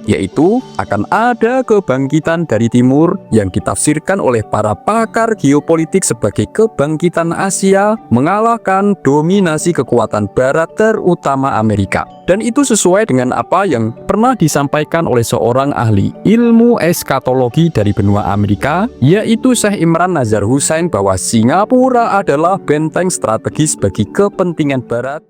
yaitu akan ada kebangkitan dari timur yang ditafsirkan oleh para pakar geopolitik sebagai kebangkitan Asia mengalahkan dominasi kekuatan barat terutama Amerika. Dan itu sesuai dengan apa yang pernah disampaikan oleh seorang ahli ilmu eskatologi dari benua Amerika, yaitu Syekh Imran Nazar Hussain, bahwa Singapura adalah benteng strategis bagi kepentingan barat.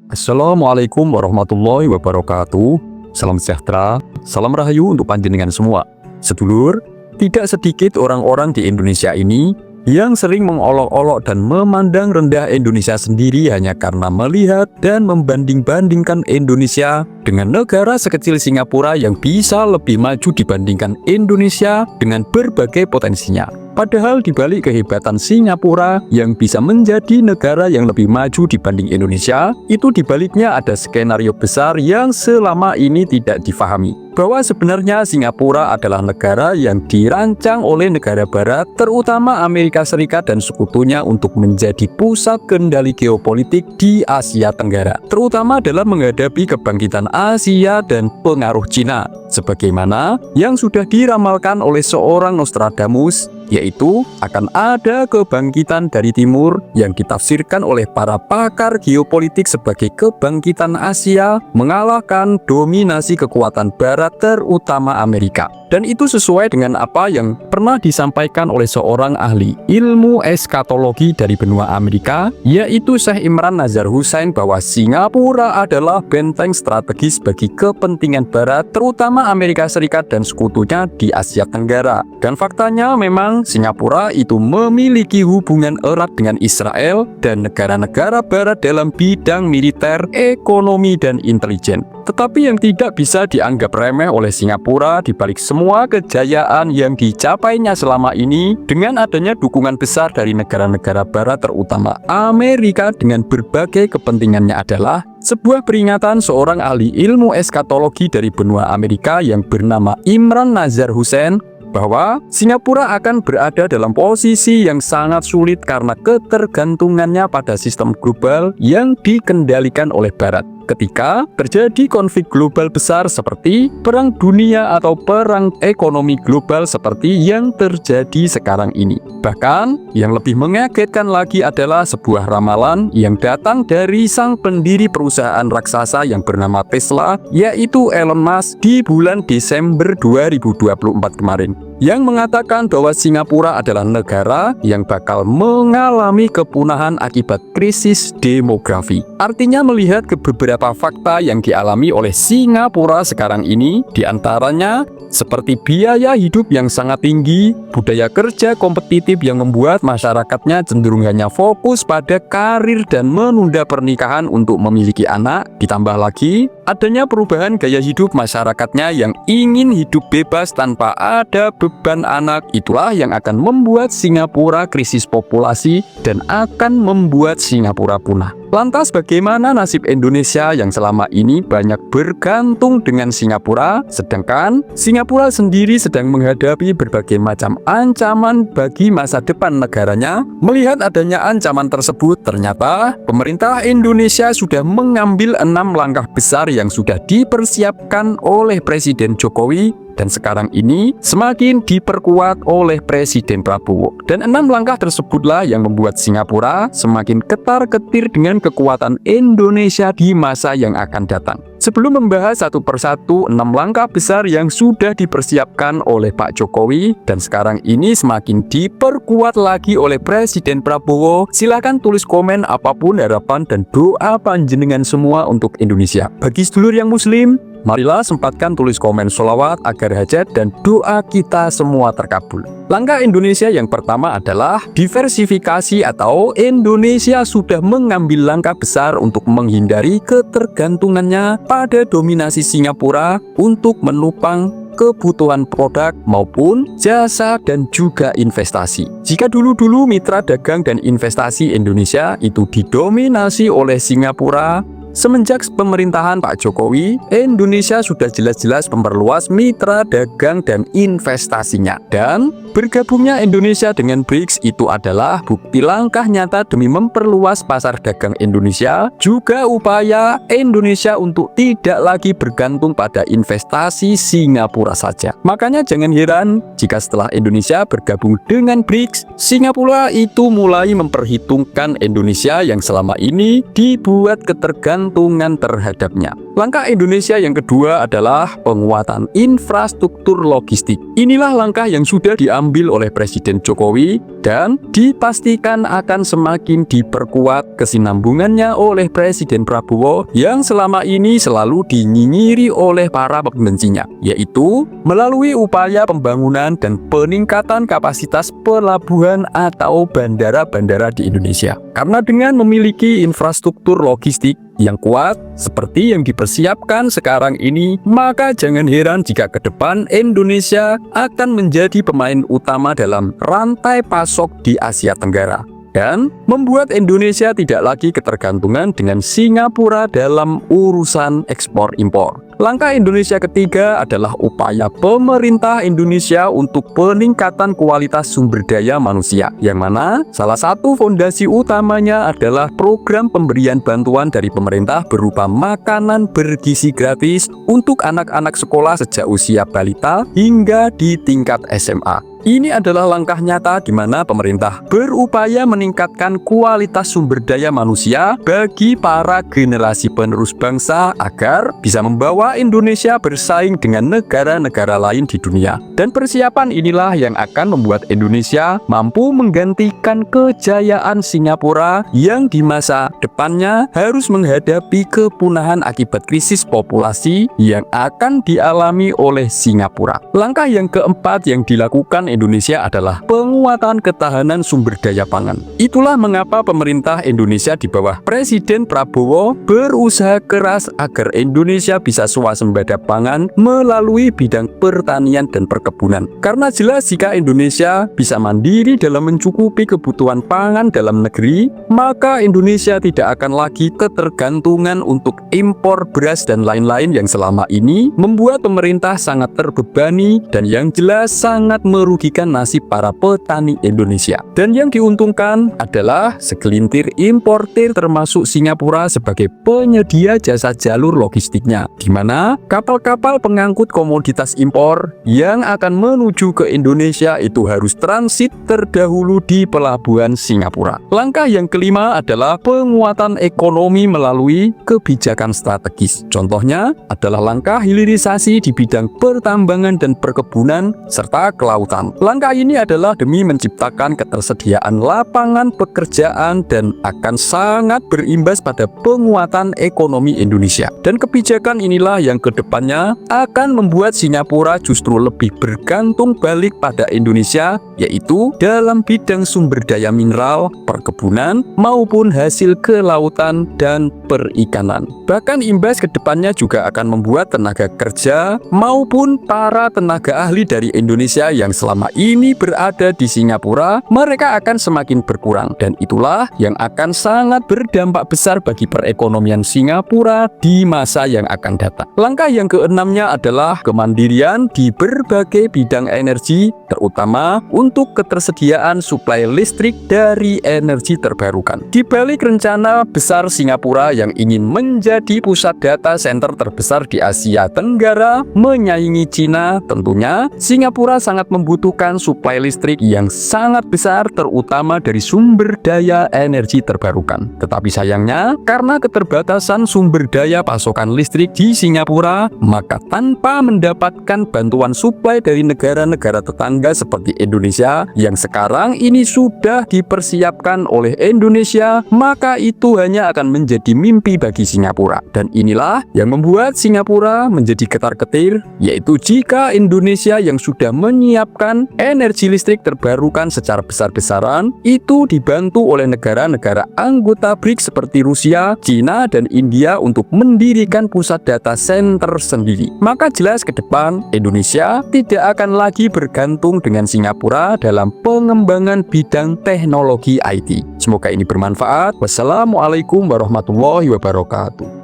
Assalamualaikum warahmatullahi wabarakatuh. Salam sejahtera, salam rahayu untuk panjenengan semua. Sedulur, tidak sedikit orang-orang di Indonesia ini yang sering mengolok-olok dan memandang rendah Indonesia sendiri hanya karena melihat dan membanding-bandingkan Indonesia dengan negara sekecil Singapura yang bisa lebih maju dibandingkan Indonesia dengan berbagai potensinya. Padahal dibalik kehebatan Singapura yang bisa menjadi negara yang lebih maju dibanding Indonesia, itu dibaliknya ada skenario besar yang selama ini tidak difahami. Bahwa sebenarnya Singapura adalah negara yang dirancang oleh negara barat, terutama Amerika Serikat dan sekutunya untuk menjadi pusat kendali geopolitik di Asia Tenggara, terutama dalam menghadapi kebangkitan Asia dan pengaruh Cina, sebagaimana yang sudah diramalkan oleh seorang Nostradamus, yaitu akan ada kebangkitan dari timur yang ditafsirkan oleh para pakar geopolitik sebagai kebangkitan Asia mengalahkan dominasi kekuatan barat terutama Amerika. Dan itu sesuai dengan apa yang pernah disampaikan oleh seorang ahli ilmu eskatologi dari benua Amerika, yaitu Syekh Imran Nazar Hussain, bahwa Singapura adalah benteng strategis bagi kepentingan barat, terutama Amerika Serikat dan sekutunya di Asia Tenggara. Dan faktanya memang Singapura itu memiliki hubungan erat dengan Israel dan negara-negara barat dalam bidang militer, ekonomi, dan intelijen. Tetapi yang tidak bisa dianggap remeh oleh Singapura di balik semua kejayaan yang dicapainya selama ini, dengan adanya dukungan besar dari negara-negara barat terutama Amerika dengan berbagai kepentingannya, adalah sebuah peringatan seorang ahli ilmu eskatologi dari benua Amerika yang bernama Imran Nazar Hussain, bahwa Singapura akan berada dalam posisi yang sangat sulit karena ketergantungannya pada sistem global yang dikendalikan oleh barat. Ketika terjadi konflik global besar seperti perang dunia atau perang ekonomi global seperti yang terjadi sekarang ini. Bahkan yang lebih mengagetkan lagi adalah sebuah ramalan yang datang dari sang pendiri perusahaan raksasa yang bernama Tesla, yaitu Elon Musk, di bulan Desember 2024 kemarin, yang mengatakan bahwa Singapura adalah negara yang bakal mengalami kepunahan akibat krisis demografi. Artinya melihat ke beberapa fakta yang dialami oleh Singapura sekarang ini, diantaranya seperti biaya hidup yang sangat tinggi, budaya kerja kompetitif yang membuat masyarakatnya cenderung hanya fokus pada karir dan menunda pernikahan untuk memiliki anak. Ditambah lagi adanya perubahan gaya hidup masyarakatnya yang ingin hidup bebas tanpa ada beban anak. Itulah yang akan membuat Singapura krisis populasi dan akan membuat Singapura punah. Lantas bagaimana nasib Indonesia yang selama ini banyak bergantung dengan Singapura, sedangkan Singapura sendiri sedang menghadapi berbagai macam ancaman bagi masa depan negaranya? Melihat adanya ancaman tersebut, ternyata pemerintah Indonesia sudah mengambil 6 langkah besar yang sudah dipersiapkan oleh Presiden Jokowi, dan sekarang ini semakin diperkuat oleh Presiden Prabowo. Dan 6 langkah tersebutlah yang membuat Singapura semakin ketar-ketir dengan kekuatan Indonesia di masa yang akan datang. Sebelum membahas satu persatu 6 langkah besar yang sudah dipersiapkan oleh Pak Jokowi dan sekarang ini semakin diperkuat lagi oleh Presiden Prabowo, silakan tulis komen apapun harapan dan doa panjenengan semua untuk Indonesia. Bagi sedulur yang muslim, marilah sempatkan tulis komen sholawat agar hajat dan doa kita semua terkabul. Langkah Indonesia yang pertama adalah diversifikasi, atau Indonesia sudah mengambil langkah besar untuk menghindari ketergantungannya pada dominasi Singapura untuk menopang kebutuhan produk maupun jasa dan juga investasi. Jika dulu-dulu mitra dagang dan investasi Indonesia itu didominasi oleh Singapura, semenjak pemerintahan Pak Jokowi, Indonesia sudah jelas-jelas memperluas mitra dagang dan investasinya. Dan bergabungnya Indonesia dengan BRICS itu adalah bukti langkah nyata demi memperluas pasar dagang Indonesia, juga upaya Indonesia untuk tidak lagi bergantung pada investasi Singapura saja. Makanya jangan heran jika setelah Indonesia bergabung dengan BRICS, Singapura itu mulai memperhitungkan Indonesia yang selama ini dibuat ketergantungan terhadapnya. Langkah Indonesia yang kedua adalah penguatan infrastruktur logistik. Inilah langkah yang sudah diambil oleh Presiden Jokowi dan dipastikan akan semakin diperkuat kesinambungannya oleh Presiden Prabowo yang selama ini selalu dinyinyiri oleh para pembencinya, yaitu melalui upaya pembangunan dan peningkatan kapasitas pelabuhan atau bandara-bandara di Indonesia. Karena dengan memiliki infrastruktur logistik yang kuat seperti yang dipersiapkan sekarang ini, maka jangan heran jika ke depan Indonesia akan menjadi pemain utama dalam rantai pasok di Asia Tenggara dan membuat Indonesia tidak lagi ketergantungan dengan Singapura dalam urusan ekspor impor. Langkah Indonesia ketiga adalah upaya pemerintah Indonesia untuk peningkatan kualitas sumber daya manusia, yang mana salah satu fondasi utamanya adalah program pemberian bantuan dari pemerintah berupa makanan bergizi gratis untuk anak-anak sekolah sejak usia balita hingga di tingkat SMA. Ini adalah langkah nyata di mana pemerintah berupaya meningkatkan kualitas sumber daya manusia bagi para generasi penerus bangsa agar bisa membawa Indonesia bersaing dengan negara-negara lain di dunia. Dan persiapan inilah yang akan membuat Indonesia mampu menggantikan kejayaan Singapura yang di masa depannya harus menghadapi kepunahan akibat krisis populasi yang akan dialami oleh Singapura. Langkah yang keempat yang dilakukan Indonesia adalah penguatan ketahanan sumber daya pangan. Itulah mengapa pemerintah Indonesia di bawah Presiden Prabowo berusaha keras agar Indonesia bisa swasembada pangan melalui bidang pertanian dan perkebunan. Karena jelas jika Indonesia bisa mandiri dalam mencukupi kebutuhan pangan dalam negeri, maka Indonesia tidak akan lagi ketergantungan untuk impor beras dan lain-lain yang selama ini membuat pemerintah sangat terbebani dan yang jelas sangat merugikan nasib para petani Indonesia. Dan yang diuntungkan adalah segelintir importir termasuk Singapura sebagai penyedia jasa jalur logistiknya, di mana kapal-kapal pengangkut komoditas impor yang akan menuju ke Indonesia itu harus transit terdahulu di pelabuhan Singapura. Langkah yang kelima adalah penguatan ekonomi melalui kebijakan strategis. Contohnya adalah langkah hilirisasi di bidang pertambangan dan perkebunan serta kelautan. Langkah ini adalah demi menciptakan ketersediaan lapangan pekerjaan dan akan sangat berimbas pada penguatan ekonomi Indonesia. Dan kebijakan inilah yang kedepannya akan membuat Singapura justru lebih bergantung balik pada Indonesia, yaitu dalam bidang sumber daya mineral, perkebunan, maupun hasil kelautan dan perikanan. Bahkan imbas kedepannya juga akan membuat tenaga kerja maupun para tenaga ahli dari Indonesia yang selama ini berada di Singapura, mereka akan semakin berkurang. Dan itulah yang akan sangat berdampak besar bagi perekonomian Singapura di masa yang akan datang. Langkah yang keenamnya adalah kemandirian di berbagai bidang energi, terutama untuk ketersediaan suplai listrik dari energi terbarukan. Di balik rencana besar Singapura yang ingin menjadi pusat data center terbesar di Asia Tenggara, menyaingi Cina, tentunya Singapura sangat membutuhkan suplai listrik yang sangat besar, terutama dari sumber daya energi terbarukan. Tetapi sayangnya, karena keterbatasan sumber daya pasokan listrik di Singapura, maka tanpa mendapatkan bantuan suplai dari negara-negara tetangga seperti Indonesia yang sekarang ini sudah dipersiapkan oleh Indonesia, maka itu hanya akan menjadi mimpi bagi Singapura. Dan inilah yang membuat Singapura menjadi ketar-ketir, yaitu jika Indonesia yang sudah menyiapkan energi listrik terbarukan secara besar-besaran itu dibantu oleh negara-negara anggota BRICS seperti Rusia, Cina, dan India untuk mendirikan pusat data center sendiri. Maka jelas ke depan Indonesia tidak akan lagi bergantung dengan Singapura dalam pengembangan bidang teknologi IT. Semoga ini bermanfaat. Wassalamualaikum warahmatullahi wabarakatuh.